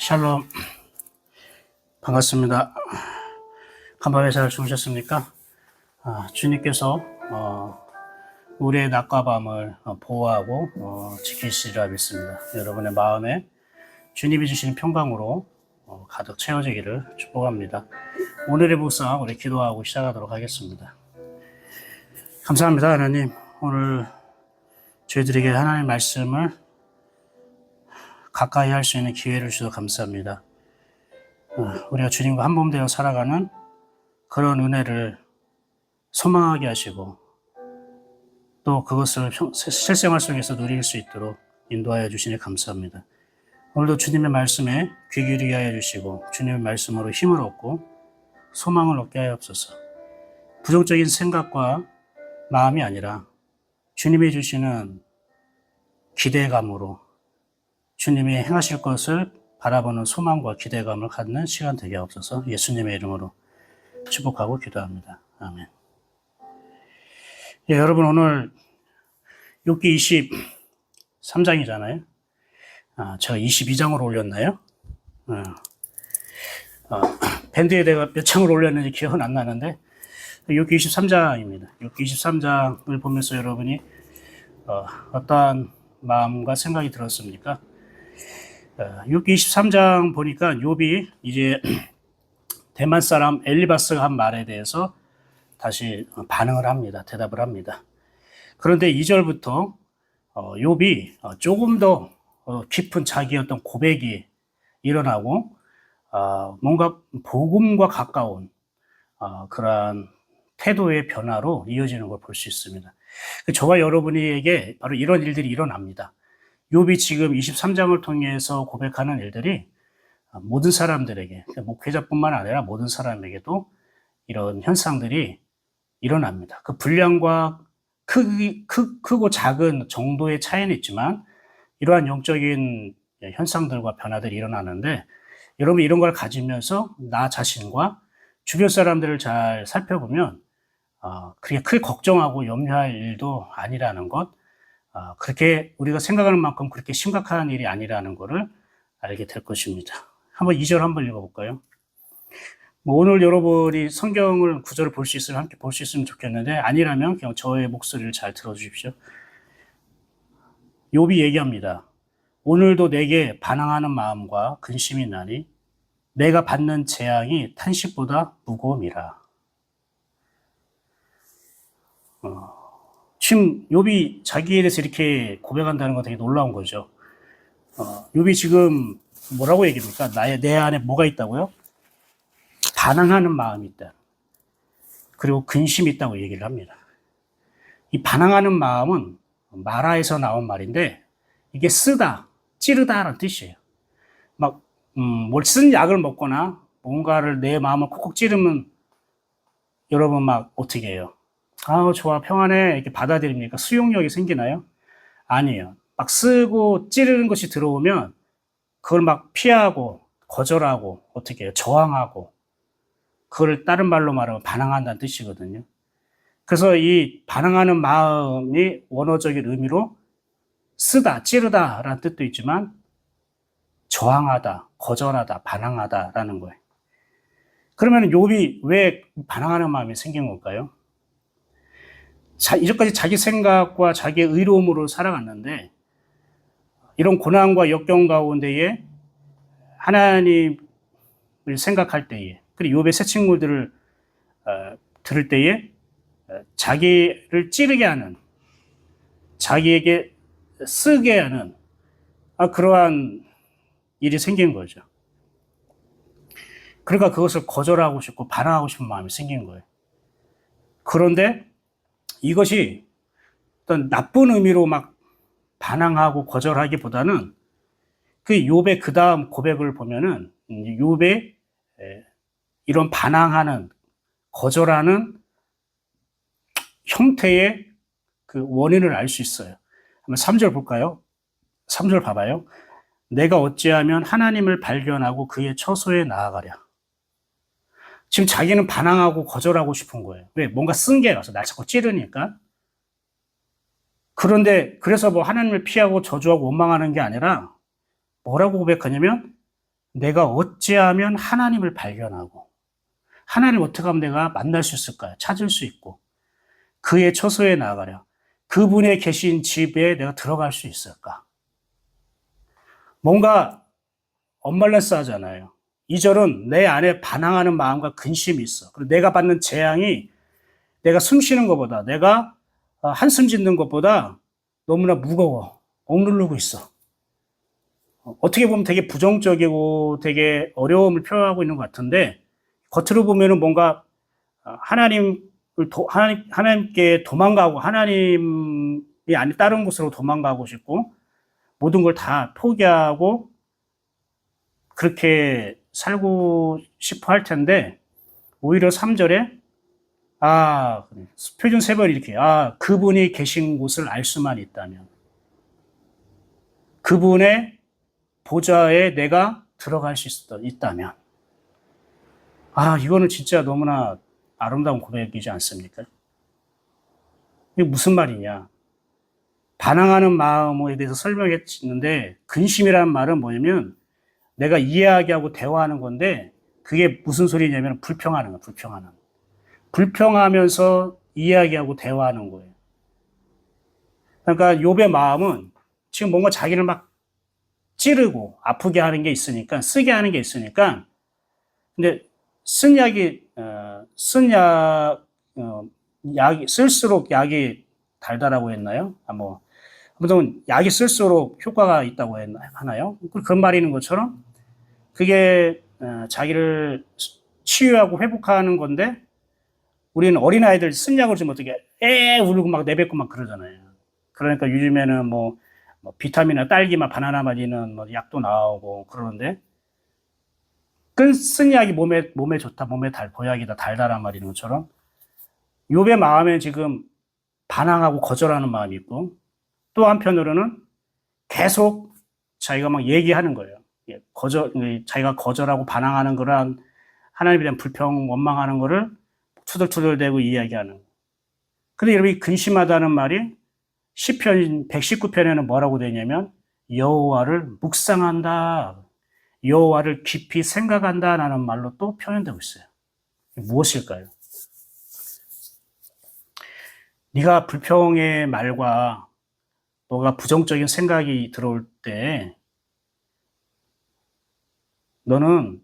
샬롬, 반갑습니다. 간밤에 잘 주무셨습니까? 주님께서 우리의 낮과 밤을 보호하고 지키시리라 믿습니다. 여러분의 마음에 주님이 주시는 평강으로 가득 채워지기를 축복합니다. 오늘의 묵상 우리 기도하고 시작하도록 하겠습니다. 감사합니다. 하나님, 오늘 저희들에게 하나님의 말씀을 가까이 할 수 있는 기회를 주셔서 감사합니다. 우리가 주님과 한 몸 되어 살아가는 그런 은혜를 소망하게 하시고 또 그것을 실생활 속에서 누릴 수 있도록 인도하여 주시니 감사합니다. 오늘도 주님의 말씀에 귀 기울이게 하여 주시고 주님의 말씀으로 힘을 얻고 소망을 얻게 하여 없소서. 부정적인 생각과 마음이 아니라 주님이 주시는 기대감으로 주님이 행하실 것을 바라보는 소망과 기대감을 갖는 시간 되게 없어서 예수님의 이름으로 축복하고 기도합니다. 아멘. 예, 여러분 오늘 욥기 23장이잖아요. 제가 22장으로 올렸나요? 밴드에 내가 몇 장을 올렸는지 기억은 안 나는데 욥기 23장입니다. 욥기 23장을 보면서 여러분이 어떠한 마음과 생각이 들었습니까? 욥기 23장 보니까 욥이 이제 대만 사람 엘리바스가 한 말에 대해서 다시 반응을 합니다. 대답을 합니다. 그런데 2절부터 욥이 조금 더 깊은 자기의 어떤 고백이 일어나고 뭔가 복음과 가까운 그러한 태도의 변화로 이어지는 걸 볼 수 있습니다. 저와 여러분에게 바로 이런 일들이 일어납니다. 욥이 지금 23장을 통해서 고백하는 일들이 모든 사람들에게, 목회자뿐만 아니라 모든 사람에게도 이런 현상들이 일어납니다. 그 분량과 크고 작은 정도의 차이는 있지만 이러한 영적인 현상들과 변화들이 일어나는데 여러분 이런 걸 가지면서 나 자신과 주변 사람들을 잘 살펴보면 그렇게 크게 걱정하고 염려할 일도 아니라는 것, 그렇게 우리가 생각하는 만큼 그렇게 심각한 일이 아니라는 것을 알게 될 것입니다. 한번 2절 한번 읽어볼까요? 오늘 여러분이 성경을 구절을 볼 수 있으면 함께 볼 수 있으면 좋겠는데 아니라면 그냥 저의 목소리를 잘 들어주십시오. 욥이 얘기합니다. 오늘도 내게 반항하는 마음과 근심이 나니 내가 받는 재앙이 탄식보다 무거움이라. 지금 욥이 자기에 대해서 이렇게 고백한다는 건 되게 놀라운 거죠. 욥이 지금 뭐라고 얘기합니까? 내 안에 뭐가 있다고요? 반항하는 마음이 있다. 그리고 근심이 있다고 얘기를 합니다. 이 반항하는 마음은 마라에서 나온 말인데 이게 쓰다, 찌르다라는 뜻이에요. 막 뭘 쓴 약을 먹거나 뭔가를 내 마음을 콕콕 찌르면 여러분 막 어떻게 해요? 좋아, 평안해 이렇게 받아들입니까? 수용력이 생기나요? 아니에요. 막 쓰고 찌르는 것이 들어오면 그걸 막 피하고 거절하고 어떻게 해요? 저항하고 그걸 다른 말로 말하면 반항한다는 뜻이거든요. 그래서 이 반항하는 마음이 원어적인 의미로 쓰다, 찌르다 라는 뜻도 있지만 저항하다, 거절하다, 반항하다라는 거예요. 그러면 욥이 왜 반항하는 마음이 생긴 걸까요? 이제까지 자기 생각과 자기의 의로움으로 살아갔는데 이런 고난과 역경 가운데에 하나님을 생각할 때에 그리고 욥의 새 친구들을 들을 때에 자기를 찌르게 하는 자기에게 쓰게 하는 그러한 일이 생긴 거죠. 그러니까 그것을 거절하고 싶고 반항하고 싶은 마음이 생긴 거예요. 그런데 이것이 어떤 나쁜 의미로 막 반항하고 거절하기보다는 그 욥의 그 다음 고백을 보면은 욥의 이런 반항하는 거절하는 형태의 그 원인을 알 수 있어요. 한번 3절 볼까요? 3절 봐봐요. 내가 어찌하면 하나님을 발견하고 그의 처소에 나아가랴. 지금 자기는 반항하고 거절하고 싶은 거예요. 왜? 뭔가 쓴 게 가서 날 자꾸 찌르니까. 그런데 그래서 뭐 하나님을 피하고 저주하고 원망하는 게 아니라 뭐라고 고백하냐면 내가 어찌하면 하나님을 발견하고 하나님을 어떻게 하면 내가 만날 수 있을까요? 찾을 수 있고 그의 처소에 나아가랴. 그분의 계신 집에 내가 들어갈 수 있을까? 뭔가 언밸런스 하잖아요. 이 절은 내 안에 반항하는 마음과 근심이 있어. 그리고 내가 받는 재앙이 내가 숨 쉬는 것보다, 내가 한숨 짓는 것보다 너무나 무거워. 억누르고 있어. 어떻게 보면 되게 부정적이고 되게 어려움을 표현하고 있는 것 같은데, 겉으로 보면은 뭔가 하나님께 도망가고, 하나님이 아닌 다른 곳으로 도망가고 싶고, 모든 걸 다 포기하고, 그렇게 살고 싶어 할 텐데, 오히려 3절에, 표준 3번 이렇게, 그분이 계신 곳을 알 수만 있다면, 그분의 보좌에 내가 들어갈 수 있다면, 이거는 진짜 너무나 아름다운 고백이지 않습니까? 이게 무슨 말이냐. 반항하는 마음에 대해서 설명했는데, 근심이라는 말은 뭐냐면, 내가 이해하게 하고 대화하는 건데, 그게 무슨 소리냐면, 불평하는 거야, 불평하는. 불평하면서 이야기하고 대화하는 거예요. 그러니까 욥의 마음은 지금 뭔가 자기를 막 찌르고 아프게 하는 게 있으니까, 쓰게 하는 게 있으니까, 근데 약이 쓸수록 약이 달달하고 했나요? 아무튼 약이 쓸수록 효과가 있다고 하나요? 그런 말이 있는 것처럼 그게 자기를 치유하고 회복하는 건데 우리는 어린아이들 쓴 약을 좀 어떻게 울고 막 내뱉고 막 그러잖아요. 그러니까 요즘에는 뭐 비타민이나 딸기맛, 바나나맛 있는 뭐 약도 나오고 그러는데 쓴 약이 몸에 좋다, 보약이다, 달달한 말 이런 것처럼 욥의 마음에 지금 반항하고 거절하는 마음이 있고 또 한편으로는 계속 자기가 막 얘기하는 거예요. 자기가 거절하고 반항하는 그런 하나님에 대한 불평, 원망하는 거를 투덜투덜대고 이야기하는. 근데 여러분이 근심하다는 말이 시편 119편에는 뭐라고 되냐면 여호와를 묵상한다. 여호와를 깊이 생각한다라는 말로 또 표현되고 있어요. 무엇일까요? 네가 불평의 말과 너가 부정적인 생각이 들어올 때 너는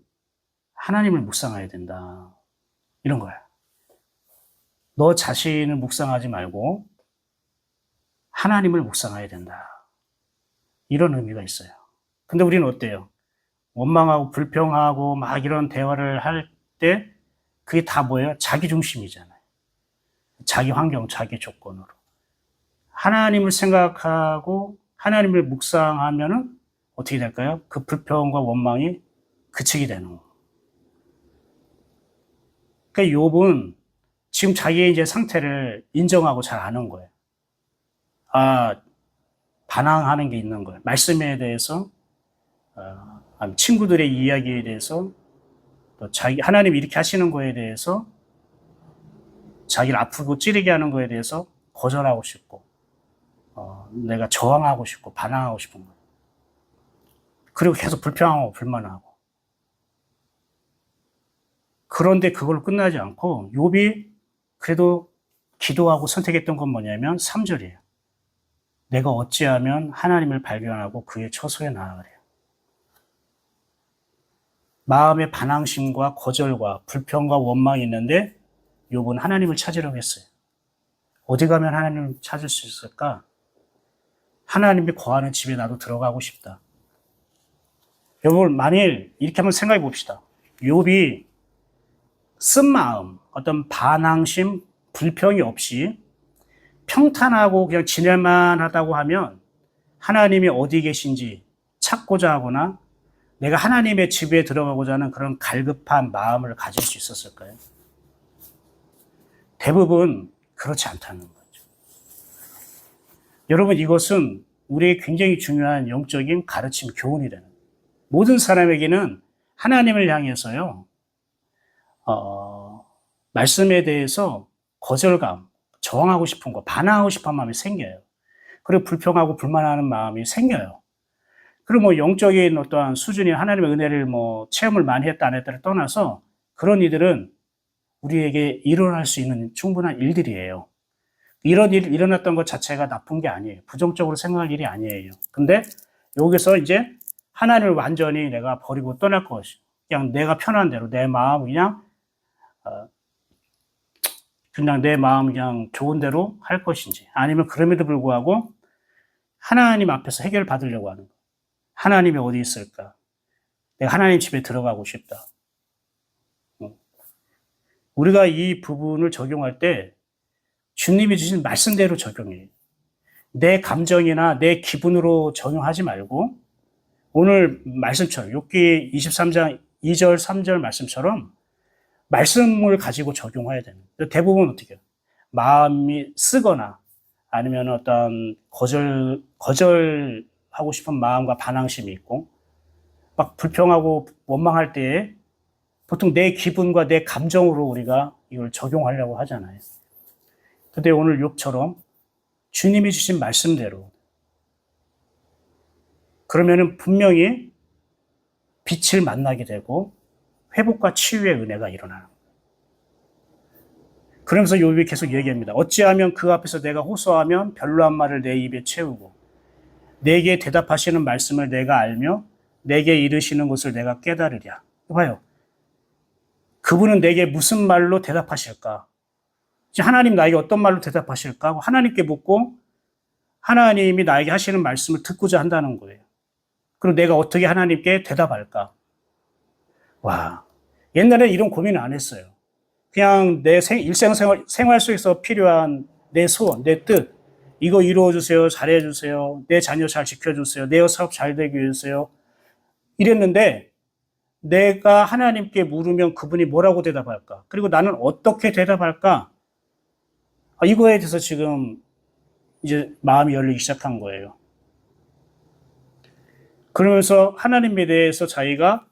하나님을 묵상해야 된다. 이런 거야. 너 자신을 묵상하지 말고 하나님을 묵상해야 된다. 이런 의미가 있어요. 근데 우리는 어때요? 원망하고 불평하고 막 이런 대화를 할 때 그게 다 뭐예요? 자기 중심이잖아요. 자기 환경, 자기 조건으로. 하나님을 생각하고 하나님을 묵상하면은 어떻게 될까요? 그 불평과 원망이 그치게 되는 거예요. 그러니까 욥은 지금 자기의 이제 상태를 인정하고 잘 아는 거예요. 반항하는 게 있는 거예요. 말씀에 대해서, 친구들의 이야기에 대해서, 또 하나님이 이렇게 하시는 거에 대해서, 자기를 아프고 찌르게 하는 거에 대해서 거절하고 싶고, 내가 저항하고 싶고, 반항하고 싶은 거예요. 그리고 계속 불평하고 불만하고. 그런데 그걸로 끝나지 않고, 욥이 그래도 기도하고 선택했던 건 뭐냐면 3절이에요. 내가 어찌하면 하나님을 발견하고 그의 처소에 나아가래요. 마음의 반항심과 거절과 불평과 원망이 있는데 욥은 하나님을 찾으려고 했어요. 어디 가면 하나님을 찾을 수 있을까? 하나님이 거하는 집에 나도 들어가고 싶다. 여러분 만일 이렇게 한번 생각해 봅시다. 욥이 쓴 마음, 어떤 반항심, 불평이 없이 평탄하고 그냥 지낼만 하다고 하면 하나님이 어디 계신지 찾고자 하거나 내가 하나님의 집에 들어가고자 하는 그런 갈급한 마음을 가질 수 있었을까요? 대부분 그렇지 않다는 거죠. 여러분 이것은 우리의 굉장히 중요한 영적인 가르침, 교훈이 되는 거예요. 모든 사람에게는 하나님을 향해서요, 말씀에 대해서 거절감, 저항하고 싶은 거, 반항하고 싶은 마음이 생겨요. 그리고 불평하고 불만하는 마음이 생겨요. 그리고 뭐 영적인 어떠한 수준이 하나님의 은혜를 뭐 체험을 많이 했다 안 했다를 떠나서 그런 이들은 우리에게 일어날 수 있는 충분한 일들이에요. 이런 일 일어났던 것 자체가 나쁜 게 아니에요. 부정적으로 생각할 일이 아니에요. 근데 여기서 이제 하나님을 완전히 내가 버리고 떠날 것이, 그냥 내가 편한 대로 내 마음 그냥 내 마음 그냥 좋은 대로 할 것인지, 아니면 그럼에도 불구하고 하나님 앞에서 해결 받으려고 하는 거. 하나님이 어디 있을까? 내가 하나님 집에 들어가고 싶다. 우리가 이 부분을 적용할 때 주님이 주신 말씀대로 적용해요. 내 감정이나 내 기분으로 적용하지 말고 오늘 말씀처럼 욥기 23장 2절 3절 말씀처럼 말씀을 가지고 적용해야 되는 거예요. 대부분 어떻게 해요? 마음이 쓰거나 아니면 어떤 거절하고 싶은 마음과 반항심이 있고 막 불평하고 원망할 때에 보통 내 기분과 내 감정으로 우리가 이걸 적용하려고 하잖아요. 근데 오늘 욥처럼 주님이 주신 말씀대로 그러면은 분명히 빛을 만나게 되고 회복과 치유의 은혜가 일어나는 거예요. 그러면서 욥이 계속 얘기합니다. 어찌하면 그 앞에서 내가 호소하면 별로한 말을 내 입에 채우고 내게 대답하시는 말씀을 내가 알며 내게 이르시는 것을 내가 깨달으랴. 봐요. 그분은 내게 무슨 말로 대답하실까? 하나님 나에게 어떤 말로 대답하실까? 하나님께 묻고 하나님이 나에게 하시는 말씀을 듣고자 한다는 거예요. 그리고 내가 어떻게 하나님께 대답할까? 와, 옛날에 이런 고민을 안 했어요. 그냥 내 일생생활 속에서 필요한 내 소원, 내 뜻, 이거 이루어주세요, 잘해주세요, 내 자녀 잘 지켜주세요, 내 사업 잘 되게 해주세요. 이랬는데 내가 하나님께 물으면 그분이 뭐라고 대답할까? 그리고 나는 어떻게 대답할까? 이거에 대해서 지금 이제 마음이 열리기 시작한 거예요. 그러면서 하나님에 대해서 자기가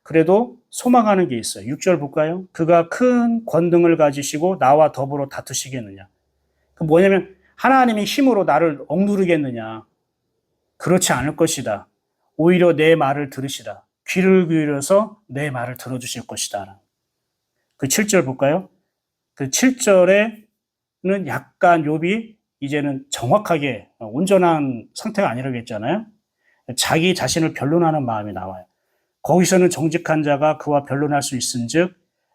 그래도 소망하는 게 있어요. 6절 볼까요? 그가 큰 권능을 가지시고 나와 더불어 다투시겠느냐. 그 뭐냐면 하나님이 힘으로 나를 억누르겠느냐. 그렇지 않을 것이다. 오히려 내 말을 들으시라. 귀를 기울여서 내 말을 들어주실 것이다. 그 7절 볼까요? 그 7절에는 약간 욥이 이제는 정확하게 온전한 상태가 아니라고 했잖아요. 자기 자신을 변론하는 마음이 나와요. 거기서는 정직한 자가 그와 변론할 수 있은즉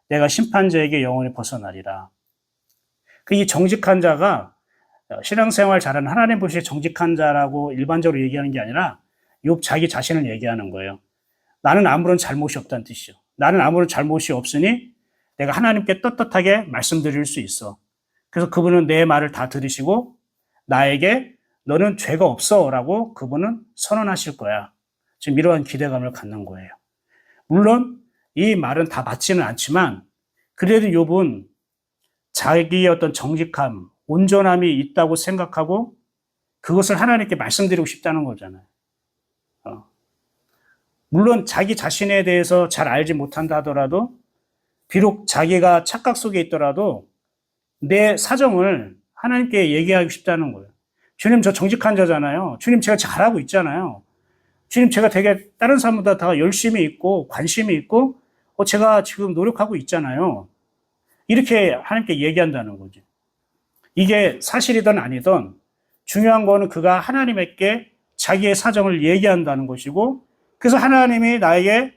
내가 심판자에게 영원히 벗어나리라. 이 정직한 자가 신앙생활 잘하는 하나님 보시기에 정직한 자라고 일반적으로 얘기하는 게 아니라 욥 자기 자신을 얘기하는 거예요. 나는 아무런 잘못이 없다는 뜻이죠. 나는 아무런 잘못이 없으니 내가 하나님께 떳떳하게 말씀드릴 수 있어. 그래서 그분은 내 말을 다 들으시고 나에게 너는 죄가 없어 라고 그분은 선언하실 거야. 지금 이러한 기대감을 갖는 거예요. 물론 이 말은 다 맞지는 않지만 그래도 욥은 자기의 어떤 정직함, 온전함이 있다고 생각하고 그것을 하나님께 말씀드리고 싶다는 거잖아요. 물론 자기 자신에 대해서 잘 알지 못한다 하더라도 비록 자기가 착각 속에 있더라도 내 사정을 하나님께 얘기하고 싶다는 거예요. 주님 저 정직한 자잖아요. 주님 제가 잘하고 있잖아요. 주님 제가 되게 다른 사람보다 다 열심히 있고 관심이 있고 제가 지금 노력하고 있잖아요. 이렇게 하나님께 얘기한다는 거죠. 이게 사실이든 아니든 중요한 거는 그가 하나님께 자기의 사정을 얘기한다는 것이고 그래서 하나님이 나에게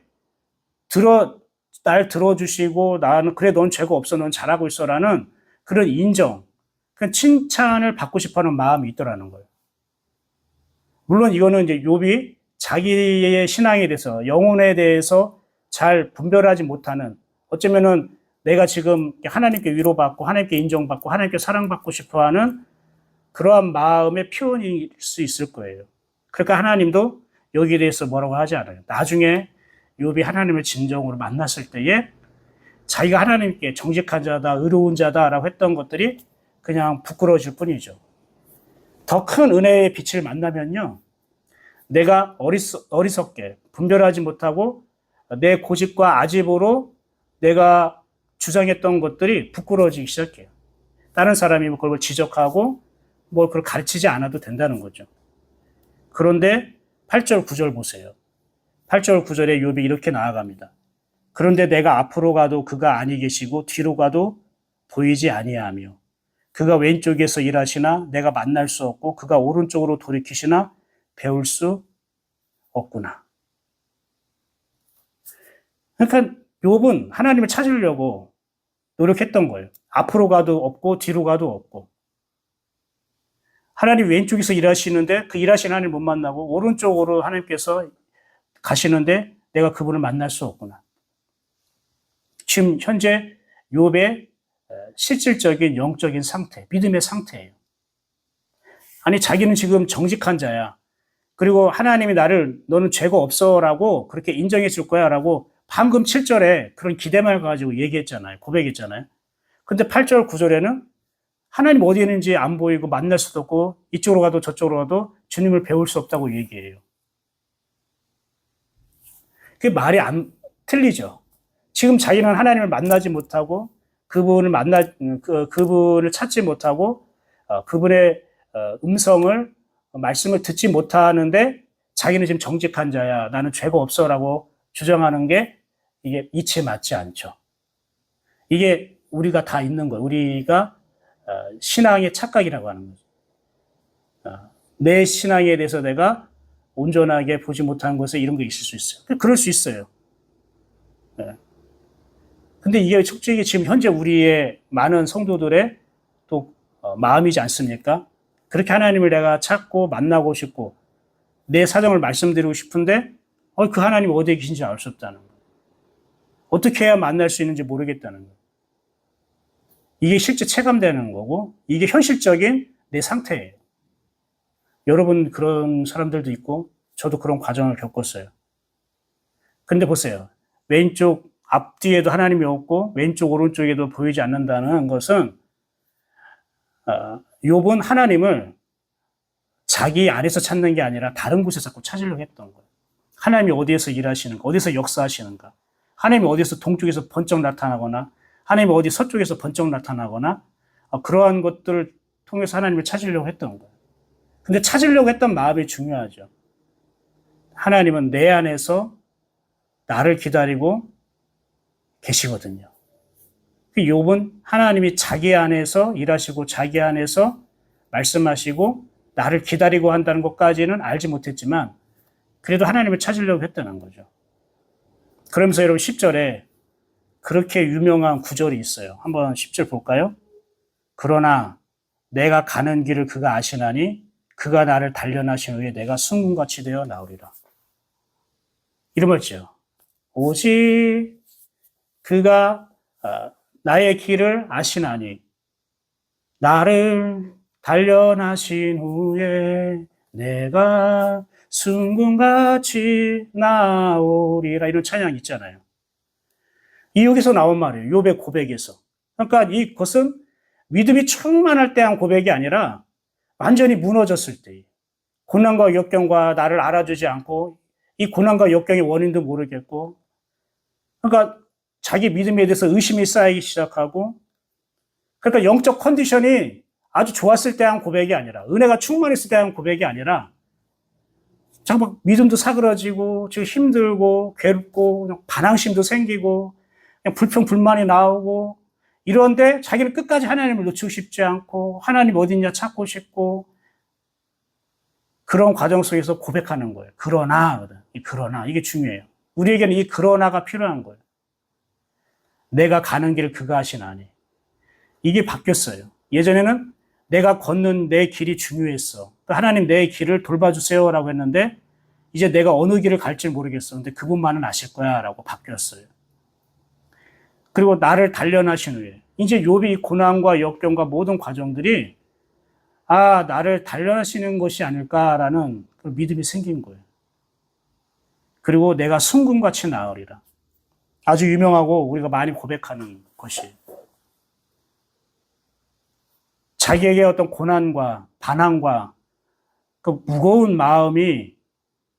날 들어주시고 나는 그래 넌 죄가 없어 넌 잘하고 있어라는 그런 인정, 그런 칭찬을 받고 싶어하는 마음이 있더라는 거예요. 물론 이거는 이제 욥이 자기의 신앙에 대해서 영혼에 대해서 잘 분별하지 못하는 어쩌면은 내가 지금 하나님께 위로받고 하나님께 인정받고 하나님께 사랑받고 싶어하는 그러한 마음의 표현일 수 있을 거예요. 그러니까 하나님도 여기에 대해서 뭐라고 하지 않아요. 나중에 욥이 하나님을 진정으로 만났을 때에 자기가 하나님께 정직한 자다, 의로운 자다라고 했던 것들이 그냥 부끄러워질 뿐이죠. 더 큰 은혜의 빛을 만나면요, 내가 어리석게 분별하지 못하고 내 고집과 아집으로 내가 주장했던 것들이 부끄러워지기 시작해요. 다른 사람이 그걸 지적하고 그걸 가르치지 않아도 된다는 거죠. 그런데 8절 9절 보세요. 8절 9절에 욥이 이렇게 나아갑니다. 그런데 내가 앞으로 가도 그가 아니 계시고 뒤로 가도 보이지 아니하며 그가 왼쪽에서 일하시나 내가 만날 수 없고 그가 오른쪽으로 돌이키시나 배울 수 없구나. 그러니까 욥은 하나님을 찾으려고 노력했던 거예요. 앞으로 가도 없고 뒤로 가도 없고. 하나님 왼쪽에서 일하시는데 그 일하시는 하나님을 못 만나고 오른쪽으로 하나님께서 가시는데 내가 그분을 만날 수 없구나. 지금 현재 욥의 실질적인 영적인 상태, 믿음의 상태예요. 아니 자기는 지금 정직한 자야. 그리고 하나님이 너는 죄가 없어라고 그렇게 인정해 줄 거야 라고 방금 7절에 그런 기대만 가지고 얘기했잖아요. 고백했잖아요. 근데 8절 9절에는 하나님 어디 있는지 안 보이고 만날 수도 없고 이쪽으로 가도 저쪽으로 가도 주님을 배울 수 없다고 얘기해요. 그게 말이 안 틀리죠. 지금 자기는 하나님을 만나지 못하고 그분을 찾지 못하고 그분의 말씀을 듣지 못하는데 자기는 지금 정직한 자야. 나는 죄가 없어라고 주장하는 게 이게 이치에 맞지 않죠. 이게 우리가 다 있는 거예요. 우리가 신앙의 착각이라고 하는 거죠. 내 신앙에 대해서 내가 온전하게 보지 못한 것에 이런 게 있을 수 있어요. 그럴 수 있어요. 근데 이게 솔직히 지금 현재 우리의 많은 성도들의 또 마음이지 않습니까? 그렇게 하나님을 내가 찾고 만나고 싶고 내 사정을 말씀드리고 싶은데 그 하나님 어디에 계신지 알 수 없다는 거예요. 어떻게 해야 만날 수 있는지 모르겠다는 거예요. 이게 실제 체감되는 거고 이게 현실적인 내 상태예요. 여러분 그런 사람들도 있고 저도 그런 과정을 겪었어요. 근데 보세요. 왼쪽 앞뒤에도 하나님이 없고 왼쪽 오른쪽에도 보이지 않는다는 것은 욥은 하나님을 자기 안에서 찾는 게 아니라 다른 곳에서 자꾸 찾으려고 했던 거예요. 하나님이 어디에서 일하시는가, 어디서 역사하시는가, 하나님이 어디서 동쪽에서 번쩍 나타나거나 하나님이 어디 서쪽에서 번쩍 나타나거나 그러한 것들을 통해서 하나님을 찾으려고 했던 거예요. 근데 찾으려고 했던 마음이 중요하죠. 하나님은 내 안에서 나를 기다리고 계시거든요. 욥은 하나님이 자기 안에서 일하시고 자기 안에서 말씀하시고 나를 기다리고 한다는 것까지는 알지 못했지만 그래도 하나님을 찾으려고 했다는 거죠. 그러면서 여러분 10절에 그렇게 유명한 구절이 있어요. 한번 10절 볼까요? 그러나 내가 가는 길을 그가 아시나니 그가 나를 단련하신 후에 내가 순금같이 되어 나오리라. 이런 거죠. 오직 그가 나의 길을 아시나니 나를 단련하신 후에 내가 순금같이 나오리라. 이런 찬양 있잖아요. 이 여기서 나온 말이에요. 욥의 고백에서. 그러니까 이것은 믿음이 충만할 때 한 고백이 아니라 완전히 무너졌을 때 고난과 역경과 나를 알아주지 않고 이 고난과 역경의 원인도 모르겠고 그러니까 자기 믿음에 대해서 의심이 쌓이기 시작하고 그러니까 영적 컨디션이 아주 좋았을 때 한 고백이 아니라 은혜가 충만했을 때 한 고백이 아니라 잠깐 믿음도 사그러지고 지금 힘들고 괴롭고 그냥 반항심도 생기고 그냥 불평 불만이 나오고 이런데 자기는 끝까지 하나님을 놓치고 싶지 않고 하나님 어딨냐 찾고 싶고 그런 과정 속에서 고백하는 거예요. 그러나 이게 중요해요. 우리에게는 이 그러나가 필요한 거예요. 내가 가는 길을 그가 아시나니 이게 바뀌었어요. 예전에는 내가 걷는 내 길이 중요했어. 하나님 내 길을 돌봐주세요라고 했는데 이제 내가 어느 길을 갈지 모르겠어. 근데 그분만은 아실 거야 라고 바뀌었어요. 그리고 나를 단련하신 후에 이제 욥이 고난과 역경과 모든 과정들이 나를 단련하시는 것이 아닐까라는 믿음이 생긴 거예요. 그리고 내가 순금같이 나으리라. 아주 유명하고 우리가 많이 고백하는 것이 자기에게 어떤 고난과 반항과 그 무거운 마음이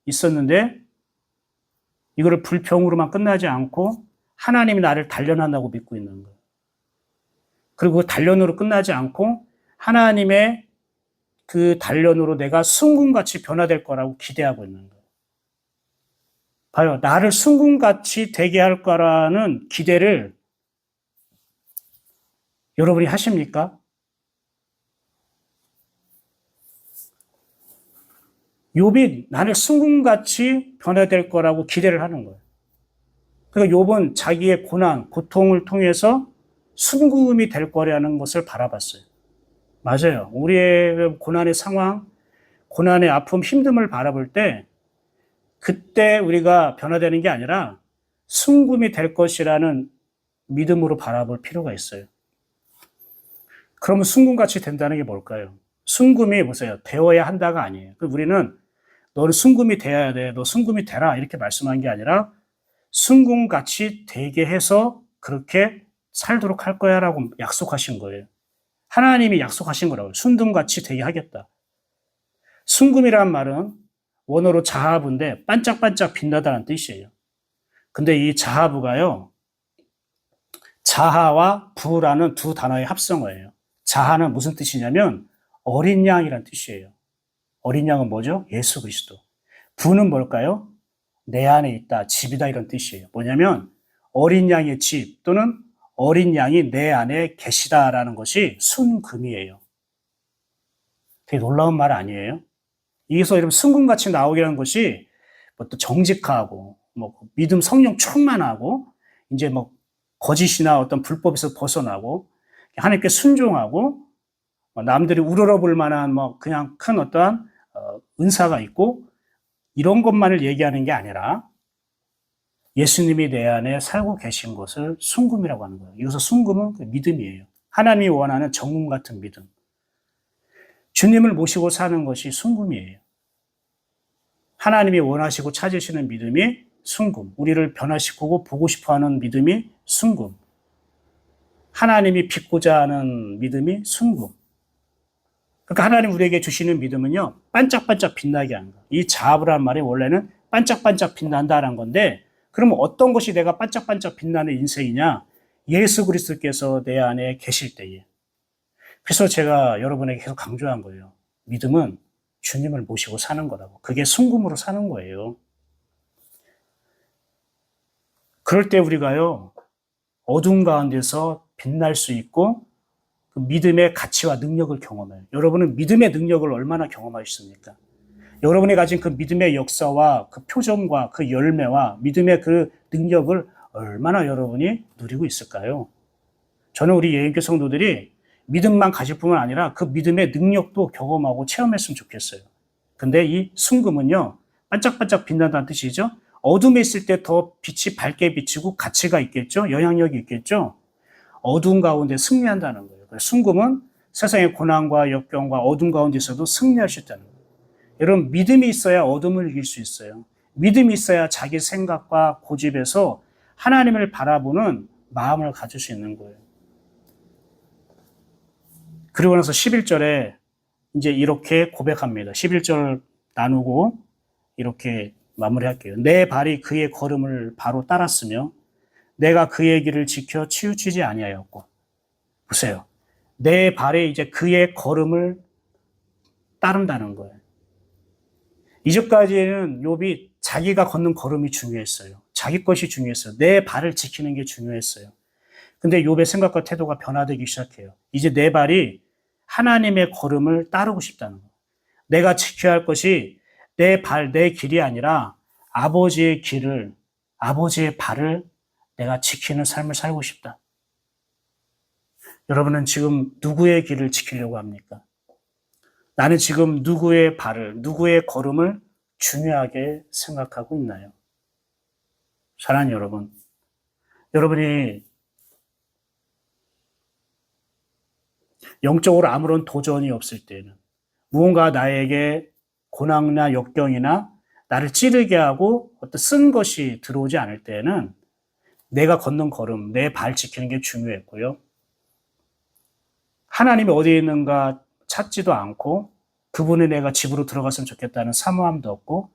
있었는데 이거를 불평으로만 끝나지 않고 하나님이 나를 단련한다고 믿고 있는 거예요. 그리고 그 단련으로 끝나지 않고 하나님의 그 단련으로 내가 순금같이 변화될 거라고 기대하고 있는 거예요. 봐요. 나를 순금같이 되게 할 거라는 기대를 여러분이 하십니까? 욥이 나를 순금같이 변화될 거라고 기대를 하는 거예요. 그러니까 욥은 자기의 고난, 고통을 통해서 순금이 될 거라는 것을 바라봤어요. 맞아요. 우리의 고난의 상황, 고난의 아픔, 힘듦을 바라볼 때 그때 우리가 변화되는 게 아니라 순금이 될 것이라는 믿음으로 바라볼 필요가 있어요. 그러면 순금같이 된다는 게 뭘까요? 순금이 보세요. 되어야 한다가 아니에요. 우리는 너는 순금이 되어야 돼. 너 순금이 되라. 이렇게 말씀한 게 아니라 순금같이 되게 해서 그렇게 살도록 할 거야 라고 약속하신 거예요. 하나님이 약속하신 거라고요. 순금같이 되게 하겠다. 순금이란 말은 원어로 자하부인데 반짝반짝 빛나다는 뜻이에요. 근데 이 자하부가요. 자하와 부라는 두 단어의 합성어예요. 자하는 무슨 뜻이냐면 어린 양이란 뜻이에요. 어린 양은 뭐죠? 예수 그리스도. 부는 뭘까요? 내 안에 있다, 집이다 이런 뜻이에요. 뭐냐면 어린 양의 집 또는 어린 양이 내 안에 계시다라는 것이 순금이에요. 되게 놀라운 말 아니에요? 여기서 이런 순금같이 나오기라는 것이 뭐 또 정직하고 뭐 믿음 성령 충만하고 이제 뭐 거짓이나 어떤 불법에서 벗어나고 하나님께 순종하고 남들이 우러러볼 만한 뭐 그냥 큰 어떠한 은사가 있고 이런 것만을 얘기하는 게 아니라 예수님이 내 안에 살고 계신 것을 순금이라고 하는 거예요. 여기서 순금은 믿음이에요. 하나님이 원하는 정금 같은 믿음. 주님을 모시고 사는 것이 순금이에요. 하나님이 원하시고 찾으시는 믿음이 순금. 우리를 변화시키고 보고 싶어하는 믿음이 순금. 하나님이 빚고자 하는 믿음이 순금. 그러니까 하나님 우리에게 주시는 믿음은요, 반짝반짝 빛나게 하는 거예요. 이 자부란 말이 원래는 반짝반짝 빛난다라는 건데, 그러면 어떤 것이 내가 반짝반짝 빛나는 인생이냐? 예수 그리스도께서 내 안에 계실 때에. 그래서 제가 여러분에게 계속 강조한 거예요. 믿음은 주님을 모시고 사는 거라고. 그게 순금으로 사는 거예요. 그럴 때 우리가요, 어둠 가운데서 빛날 수 있고, 그 믿음의 가치와 능력을 경험해요. 여러분은 믿음의 능력을 얼마나 경험하셨습니까? 여러분이 가진 그 믿음의 역사와 그 표정과 그 열매와 믿음의 그 능력을 얼마나 여러분이 누리고 있을까요? 저는 우리 예인교 성도들이 믿음만 가질 뿐만 아니라 그 믿음의 능력도 경험하고 체험했으면 좋겠어요. 근데 이 순금은요, 반짝반짝 빛난다는 뜻이죠. 어둠에 있을 때 더 빛이 밝게 비치고 가치가 있겠죠. 영향력이 있겠죠. 어두운 가운데 승리한다는 거예요. 순금은 세상의 고난과 역경과 어둠 가운데서도 승리할 수 있다는 거예요. 여러분, 믿음이 있어야 어둠을 이길 수 있어요. 믿음이 있어야 자기 생각과 고집에서 하나님을 바라보는 마음을 가질 수 있는 거예요. 그리고 나서 11절에 이제 이렇게 고백합니다. 11절 나누고 이렇게 마무리할게요. 내 발이 그의 걸음을 바로 따랐으며 내가 그의 길을 지켜 치우치지 아니하였고. 보세요. 내 발에 이제 그의 걸음을 따른다는 거예요. 이전까지는 욥이 자기가 걷는 걸음이 중요했어요. 자기 것이 중요했어요. 내 발을 지키는 게 중요했어요. 근데 욥의 생각과 태도가 변화되기 시작해요. 이제 내 발이 하나님의 걸음을 따르고 싶다는 거예요. 내가 지켜야 할 것이 내 발, 내 길이 아니라 아버지의 길을, 아버지의 발을 내가 지키는 삶을 살고 싶다. 여러분은 지금 누구의 길을 지키려고 합니까? 나는 지금 누구의 발을, 누구의 걸음을 중요하게 생각하고 있나요? 사랑하는 여러분, 여러분이 영적으로 아무런 도전이 없을 때는 무언가 나에게 고난이나 역경이나 나를 찌르게 하고 어떤 쓴 것이 들어오지 않을 때는 내가 걷는 걸음, 내 발 지키는 게 중요했고요. 하나님이 어디에 있는가 찾지도 않고 그분이 내가 집으로 들어갔으면 좋겠다는 사모함도 없고,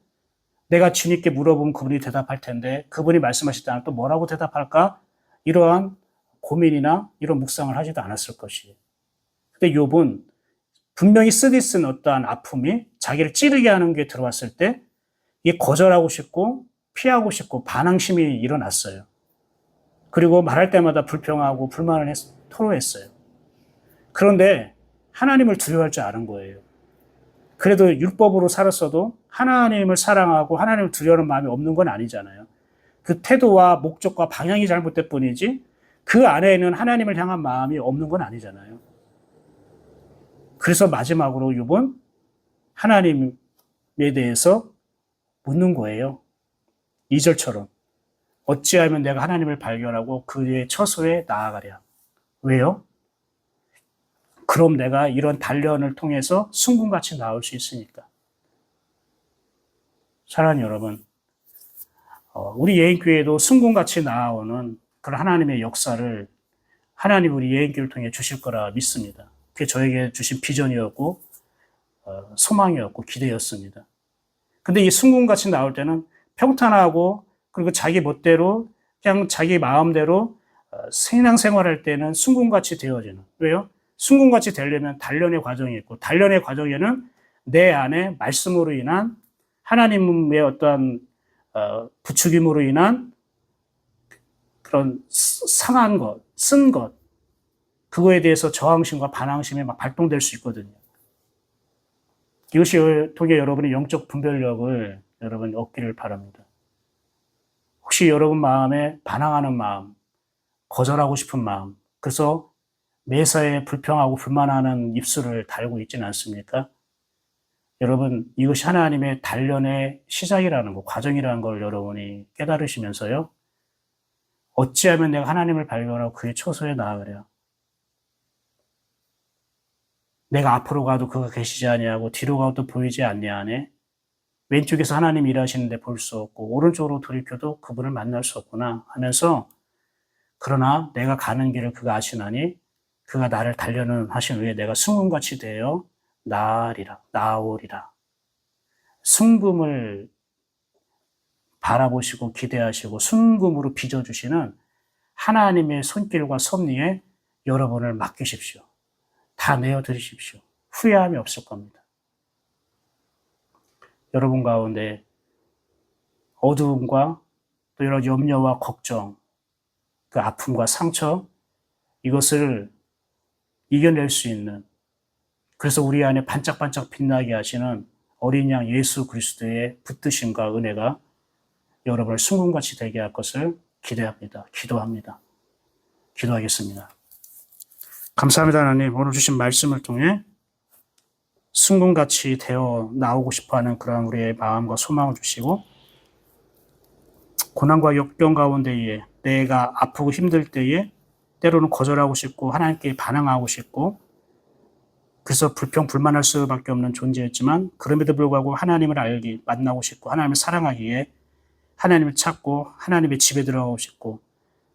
내가 주님께 물어보면 그분이 대답할 텐데 그분이 말씀하실 때는 또 뭐라고 대답할까? 이러한 고민이나 이런 묵상을 하지도 않았을 것이에요. 근데 욥은 분명히 쓰디쓴 어떠한 아픔이 자기를 찌르게 하는 게 들어왔을 때 이게 거절하고 싶고 피하고 싶고 반항심이 일어났어요. 그리고 말할 때마다 불평하고 불만을 토로했어요. 그런데 하나님을 두려워할 줄 아는 거예요. 그래도 율법으로 살았어도 하나님을 사랑하고 하나님을 두려워하는 마음이 없는 건 아니잖아요. 그 태도와 목적과 방향이 잘못될 뿐이지 그 안에는 하나님을 향한 마음이 없는 건 아니잖아요. 그래서 마지막으로 욥은 하나님에 대해서 묻는 거예요. 2절처럼 어찌하면 내가 하나님을 발견하고 그의 처소에 나아가랴. 왜요? 그럼 내가 이런 단련을 통해서 순금같이 나올 수 있으니까. 사랑하는 여러분, 우리 예인교회도 순금같이 나아오는 그런 하나님의 역사를 하나님 우리 예인교회를 통해 주실 거라 믿습니다. 그게 저에게 주신 비전이었고 소망이었고 기대였습니다. 근데 이 순금같이 나올 때는 평탄하고 그리고 자기 멋대로 그냥 자기 마음대로 신앙생활할 때는 순금같이 되어지는. 왜요? 순금같이 되려면 단련의 과정이 있고 단련의 과정에는 내 안에 말씀으로 인한 하나님의 어떠한 부추김으로 인한 그런 상한 것, 쓴 것, 그거에 대해서 저항심과 반항심이 막 발동될 수 있거든요. 이것이 통해 여러분의 영적 분별력을 여러분이 얻기를 바랍니다. 혹시 여러분 마음에 반항하는 마음, 거절하고 싶은 마음, 그래서 매사에 불평하고 불만하는 입술을 달고 있지는 않습니까? 여러분, 이것이 하나님의 단련의 시작이라는 거, 과정이라는 걸 여러분이 깨달으시면서요. 어찌하면 내가 하나님을 발견하고 그의 처소에 나아가랴. 내가 앞으로 가도 그가 계시지 아니하고 뒤로 가도 보이지 아니하네. 왼쪽에서 하나님 일하시는데 볼 수 없고 오른쪽으로 돌이켜도 그분을 만날 수 없구나 하면서 그러나 내가 가는 길을 그가 아시나니 그가 나를 단련은 하신 후에 내가 순금같이 되어 나아오리라. 순금을 바라보시고 기대하시고 순금으로 빚어주시는 하나님의 손길과 섭리에 여러분을 맡기십시오. 다 내어드리십시오. 후회함이 없을 겁니다. 여러분 가운데 어두움과 또 이런 염려와 걱정, 그 아픔과 상처, 이것을 이겨낼 수 있는, 그래서 우리 안에 반짝반짝 빛나게 하시는 어린 양 예수 그리스도의 붙드심과 은혜가 여러분을 순금같이 되게 할 것을 기대합니다. 기도합니다. 기도하겠습니다. 감사합니다, 하나님. 오늘 주신 말씀을 통해 순금같이 되어 나오고 싶어하는 그런 우리의 마음과 소망을 주시고 고난과 역경 가운데에 내가 아프고 힘들 때에 때로는 거절하고 싶고 하나님께 반항하고 싶고 그래서 불평 불만할 수밖에 없는 존재였지만 그럼에도 불구하고 하나님을 만나고 싶고 하나님을 사랑하기에 하나님을 찾고 하나님의 집에 들어가고 싶고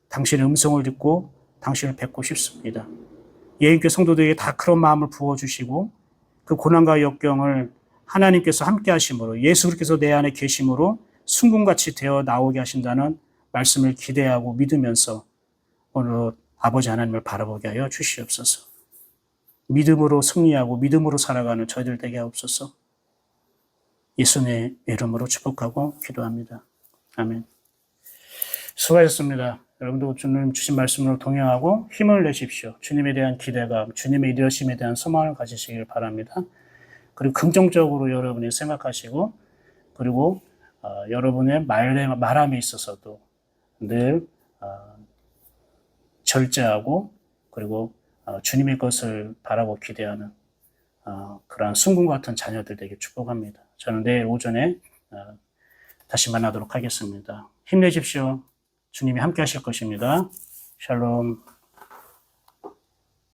당신의 음성을 듣고 당신을 뵙고 싶습니다. 예인교회 성도들에게 다 그런 마음을 부어주시고 그 고난과 역경을 하나님께서 함께 하심으로 예수 그리스도께서 내 안에 계심으로 순금같이 되어 나오게 하신다는 말씀을 기대하고 믿으면서 오늘 아버지 하나님을 바라보게 하여 주시옵소서. 믿음으로 승리하고 믿음으로 살아가는 저희들 되게 하옵소서. 예수님의 이름으로 축복하고 기도합니다. 아멘. 수고하셨습니다. 여러분도 주님 주신 말씀으로 동행하고 힘을 내십시오. 주님에 대한 기대감, 주님의 이르심에 대한 소망을 가지시길 바랍니다. 그리고 긍정적으로 여러분이 생각하시고 그리고 여러분의 말함에 있어서도 늘 절제하고 그리고 주님의 것을 바라고 기대하는 그러한 순금 같은 자녀들 되게 축복합니다. 저는 내일 오전에 다시 만나도록 하겠습니다. 힘내십시오. 주님이 함께 하실 것입니다. 샬롬.